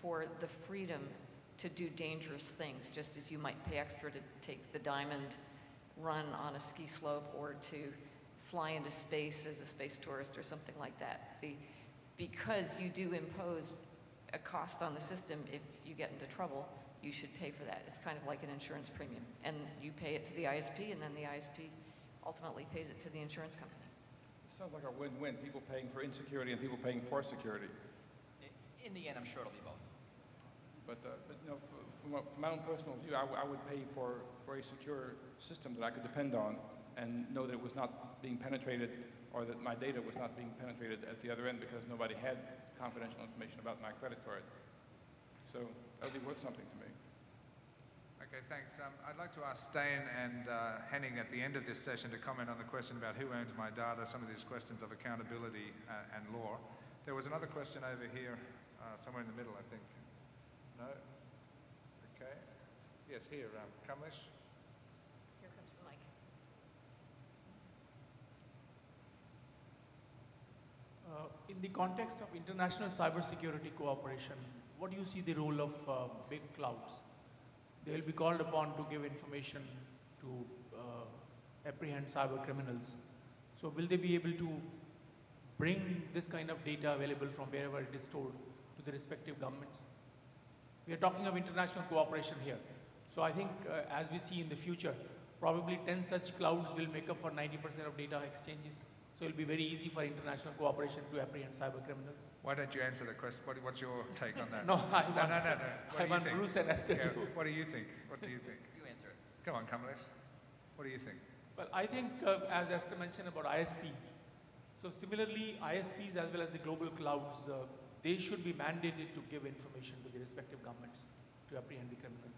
for the freedom to do dangerous things, just as you might pay extra to take the diamond run on a ski slope or to fly into space as a space tourist or something like that. Because you do impose a cost on the system if you get into trouble, you should pay for that. It's kind of like an insurance premium. And you pay it to the ISP, and then the ISP ultimately pays it to the insurance company. It sounds like a win-win, people paying for insecurity and people paying for security. In the end, I'm sure it'll be both. But you know, from my own personal view, I would pay for a secure system that I could depend on and know that it was not being penetrated, or that my data was not being penetrated at the other end because nobody had confidential information about my credit card. So that would be worth something to me. Okay, thanks. I'd like to ask Stein and Henning at the end of this session to comment on the question about who owns my data, some of these questions of accountability and law. There was another question over here, somewhere in the middle, I think. No? Okay. Yes, here, Kamlesh. Here comes the mic. In the context of international cybersecurity cooperation, what do you see the role of big clouds? They will be called upon to give information to apprehend cyber criminals. So will they be able to bring this kind of data available from wherever it is stored to the respective governments? We are talking of international cooperation here. So I think as we see in the future, probably 10 such clouds will make up for 90% of data exchanges. So it'll be very easy for international cooperation to apprehend cyber criminals. Why don't you answer the question? What's your take on that? No, I want think? Bruce and Esther to. What do you think? What do you think? You answer it. Come on, Kamlesh. What do you think? Well, I think, as Esther mentioned about ISPs, so similarly, ISPs as well as the global clouds, they should be mandated to give information to the respective governments to apprehend the criminals.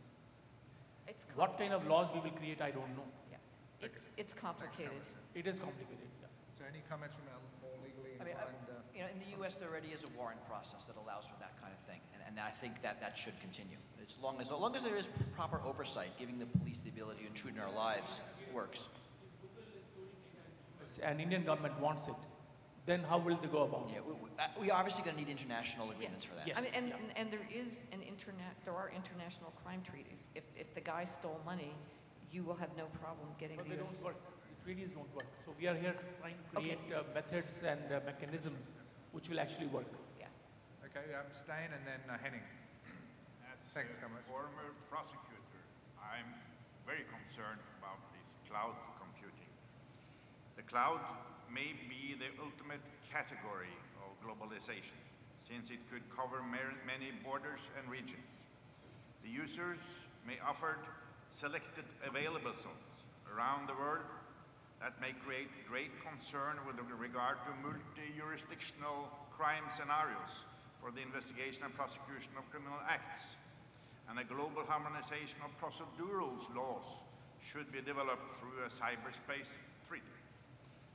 What kind of laws we will create, I don't know. Yeah, it's complicated. It is complicated. Yeah. So any comments from more legally inclined? You know, in the U.S. there already is a warrant process that allows for that kind of thing, and I think that should continue. As long as there is proper oversight, giving the police the ability to intrude in our lives works. An Indian government wants it, then how will they go about it? Yeah, we obviously going to need international agreements for that. Yes. I mean, and there are international crime treaties. If the guy stole money, you will have no problem getting But the they US. don't work. The treaties don't work. So we are here trying to create methods and mechanisms which will actually work. Yeah. Okay, Stein and then Henning. Thanks, Kamlesh. Former prosecutor, I'm very concerned about this cloud computing. The cloud may be the ultimate category of globalization, since it could cover many borders and regions. The users may offer selected available zones around the world that may create great concern with regard to multi-jurisdictional crime scenarios for the investigation and prosecution of criminal acts. And a global harmonization of procedural laws should be developed through a cyberspace treaty.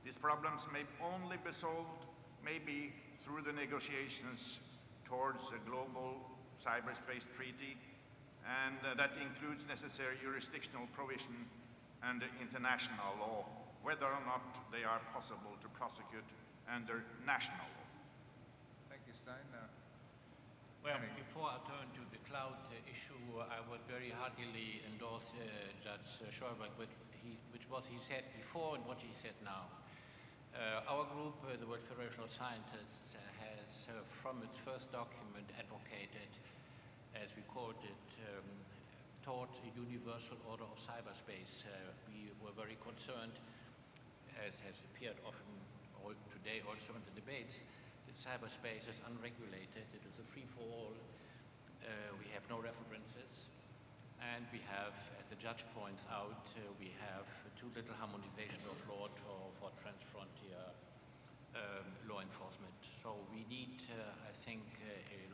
These problems may only be solved, maybe, through the negotiations towards a global cyberspace treaty, and that includes necessary jurisdictional provision and international law, whether or not they are possible to prosecute under national law. Thank you, Stein. Well, before I turn to the cloud issue, I would very heartily endorse Judge Schjolberg, which what he said before and what he said now. Our group, the World Federation of Scientists, has from its first document advocated, as we called it, toward a universal order of cyberspace. We were very concerned, as has appeared often today also in the debates, that cyberspace is unregulated. It is a free-for-all. We have no references. And we have, as the judge points out, we have too little harmonization of law for transfrontier law enforcement. So we need, I think, a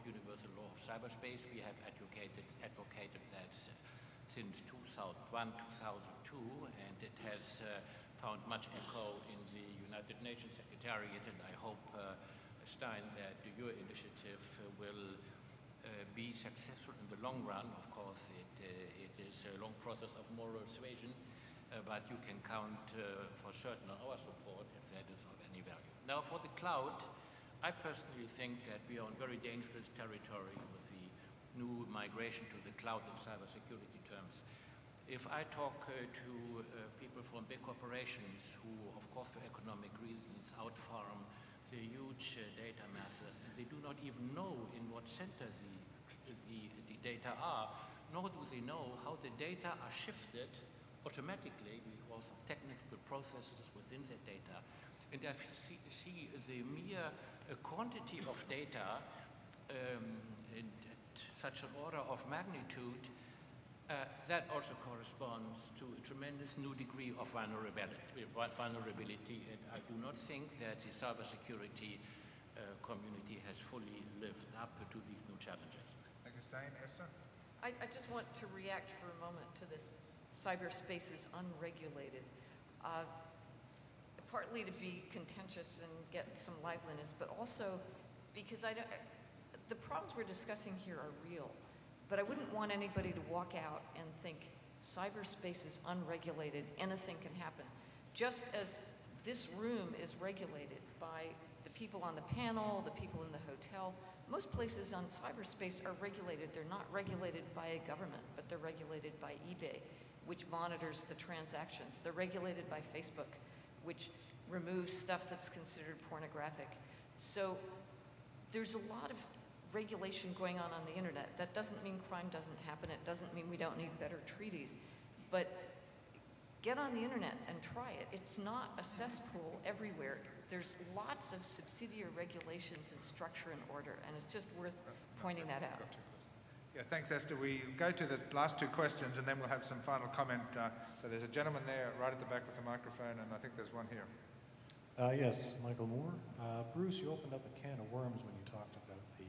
universal law of cyberspace. We have advocated that since 2001, 2002, and it has found much echo in the United Nations Secretariat, and I hope, Stein, that your initiative will be successful in the long run. Of course, it is a long process of moral suasion, but you can count for certain on our support if that is of any value. Now, for the cloud, I personally think that we are on very dangerous territory with the new migration to the cloud in cybersecurity terms. If I talk to people from big corporations who, of course, for economic reasons, outfarm the huge data masses, and they do not even know in what center the data are, nor do they know how the data are shifted automatically because of technical processes within the data. And I see the mere quantity of data in such an order of magnitude that also corresponds to a tremendous new degree of vulnerability. And I do not think that the cybersecurity community has fully lived up to these new challenges. Thank you, Stein. Esther? I just want to react for a moment to this cyberspace is unregulated. Partly to be contentious and get some liveliness, but also because the problems we're discussing here are real. But I wouldn't want anybody to walk out and think cyberspace is unregulated, anything can happen. Just as this room is regulated by the people on the panel, the people in the hotel, most places on cyberspace are regulated. They're not regulated by a government, but they're regulated by eBay, which monitors the transactions. They're regulated by Facebook, which removes stuff that's considered pornographic. So there's a lot of regulation going on the internet. That doesn't mean crime doesn't happen. It doesn't mean we don't need better treaties. But get on the internet and try it. It's not a cesspool everywhere. There's lots of subsidiary regulations and structure and order, and it's just worth pointing that out. Yeah, thanks, Esther. We go to the last two questions, and then we'll have some final comment. So there's a gentleman there right at the back with a microphone, and I think there's one here. Yes, Michael Moore. Bruce, you opened up a can of worms when you talked about the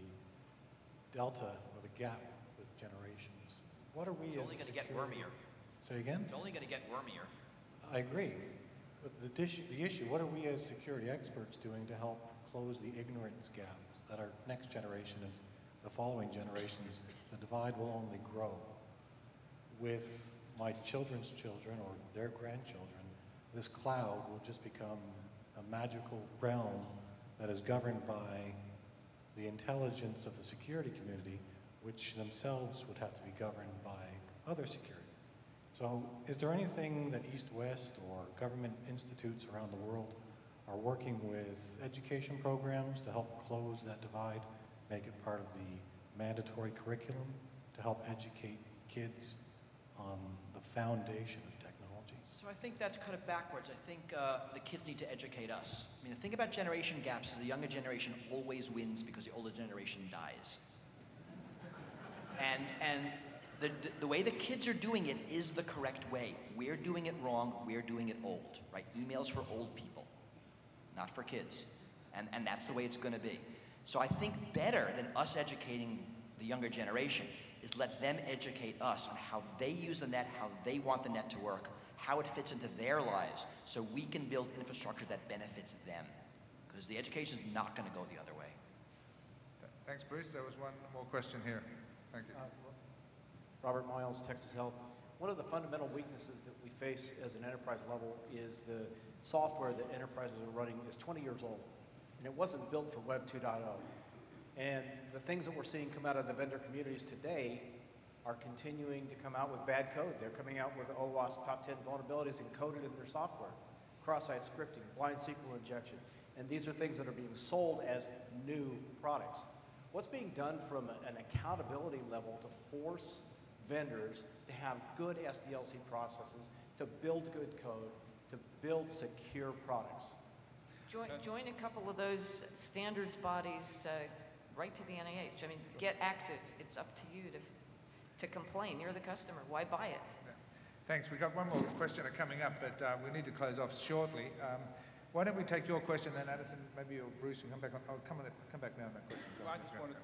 delta or the gap with generations. What are we It's only going to get wormier. Say again? It's only going to get wormier. I agree. But the issue, what are we as security experts doing to help close the ignorance gaps that our next generation and the following generations, the divide will only grow. With my children's children or their grandchildren, this cloud will just become a magical realm that is governed by the intelligence of the security community, which themselves would have to be governed by other security. So is there anything that EastWest or government institutes around the world are working with education programs to help close that divide, make it part of the mandatory curriculum to help educate kids on the foundation of technology? So I think that's kind of backwards. I think the kids need to educate us. I mean, the thing about generation gaps is the younger generation always wins because the older generation dies. And the way the kids are doing it is the correct way. We're doing it wrong, we're doing it old, right? Emails for old people, not for kids. And that's the way it's going to be. So I think better than us educating the younger generation is let them educate us on how they use the net, how they want the net to work, how it fits into their lives, so we can build infrastructure that benefits them. Because the education is not going to go the other way. Thanks, Bruce. There was one more question here. Thank you. Robert Miles, Texas Health. One of the fundamental weaknesses that we face as an enterprise level is the software that enterprises are running is 20 years old, and it wasn't built for Web 2.0. And the things that we're seeing come out of the vendor communities today are continuing to come out with bad code. They're coming out with OWASP top 10 vulnerabilities encoded in their software, cross-site scripting, blind SQL injection, and these are things that are being sold as new products. What's being done from an accountability level to force vendors to have good SDLC processes, to build good code, to build secure products? Join a couple of those standards bodies right to the NIH. I mean, get active. It's up to you to complain. You're the customer. Why buy it? Yeah. Thanks. We've got one more questioner coming up, but we need to close off shortly. Why don't we take your question, then Addison, maybe, or Bruce, and come back on. Oh, come back now on that question. Well, I just wanted